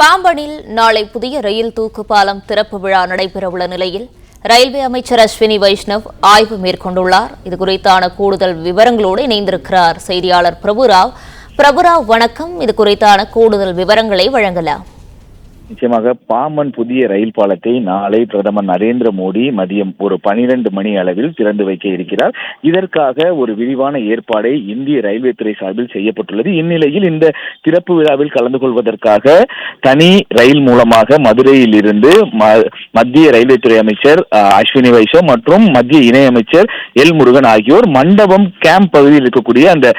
பாம்பனில் நாளை புதிய ரயில் தூக்கு பாலம் திறப்பு விழா நடைபெறவுள்ள நிலையில் ரயில்வே அமைச்சர் அஸ்வினி வைஷ்ணவ் ஆய்வு மேற்கொண்டுள்ளார். இதுகுறித்தான கூடுதல் விவரங்களோடு இணைந்திருக்கிறார் செய்தியாளர் பிரபுராவ். பிரபுராவ், வணக்கம். இதுகுறித்தான கூடுதல் விவரங்களை வழங்கலாம். நிச்சயமாக பாம்பன் புதிய ரயில் பாலத்தை நாளை பிரதமர் நரேந்திர மோடி மதியம் ஒரு 12 மணி அளவில் திறந்து வைக்க இருக்கிறார். இதற்காக ஒரு விரிவான ஏற்பாடை இந்திய ரயில்வே துறை சார்பில் செய்யப்பட்டுள்ளது. இந்நிலையில் இந்த திறப்பு விழாவில் கலந்து கொள்வதற்காக தனி ரயில் மூலமாக மதுரையில் இருந்து மத்திய ரயில்வே துறை அமைச்சர் அஸ்வினி வைஷ்ணவ் மற்றும் மத்திய இணையமைச்சர் எல் முருகன் ஆகியோர் மண்டபம் கேம்ப் பகுதியில் இருக்கக்கூடிய அந்த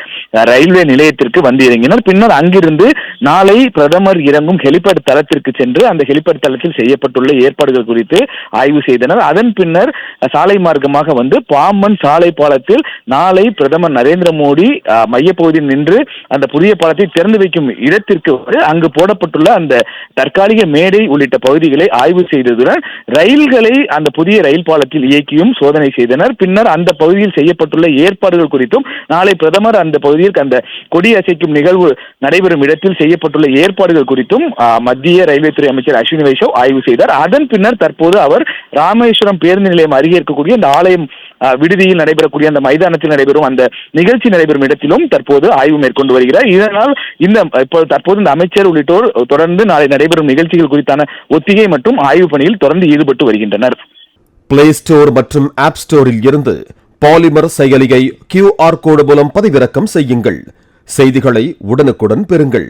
ரயில்வே நிலையத்திற்கு வந்து இறங்கினர். பின்னர் அங்கிருந்து நாளை பிரதமர் இறங்கும் ஹெலிபேட் தளத்திற்கு சென்று அந்த ஹெலிபேட் தளத்தில் செய்யப்பட்டுள்ள ஏற்பாடுகள் குறித்து ஆய்வு செய்தனர். அதன் பின்னர் சாலை மார்க்கமாக வந்து பாம்பன் சாலை பாலத்தில் நாளை பிரதமர் நரேந்திர மோடி மையப்பகுதியில் நின்று அந்த புதிய பாலத்தை திறந்து வைக்கும் இடத்திற்கு அங்கு போடப்பட்டுள்ள அந்த தற்காலிக மேடை உள்ளிட்ட பகுதிகளை ஆய்வு செய்ததுடன் ரயில்களை அந்த புதிய ரயில் பாலத்தில் இயக்கியும் சோதனை செய்தனர். பின்னர் அந்த பகுதியில் செய்யப்பட்டுள்ள ஏற்பாடுகள் குறித்தும் நாளை பிரதமர் அந்த பகுதியில் அந்த கொடி அசைக்கும் நிகழ்வு நடைபெறும் இடத்தில் செய்யப்பட்டுள்ள ஏற்பாடுகள் குறித்தும் மத்திய ரயில்வே துறை அமைச்சர் அஸ்வினி வைஷ்ணவ் ஆய்வு செய்தார். அதன் பின்னர் தற்போது அவர் ராமேஸ்வரம் பேருந்து நிலையம் அருகே இருக்கக்கூடிய அந்த ஆலயம் விடுதியில் நடைபெறக்கூடிய அந்த மைதானத்தில் நடைபெறும் அந்த நிகழ்ச்சி நடைபெறும் இடத்திலும் தற்போது ஆய்வு மேற்கொண்டு வருகிறார். இதனால் தற்போது இந்த அமைச்சர் உள்ளிட்டோர் தொடர்ந்து நாளை நடைபெறும் நிகழ்ச்சிகள் குறித்தான ஒத்திகை மற்றும் ஆய்வு பணியில் தொடர்ந்து ஈடுபட்டு வருகின்றனர். பிளே ஸ்டோர் மற்றும் ஆப் ஸ்டோரில் இருந்து பாலிமர் செயலியை QR கோடு மூலம் பதிவிறக்கம் செய்யுங்கள். செய்திகளை உடனுக்குடன் பெறுங்கள்.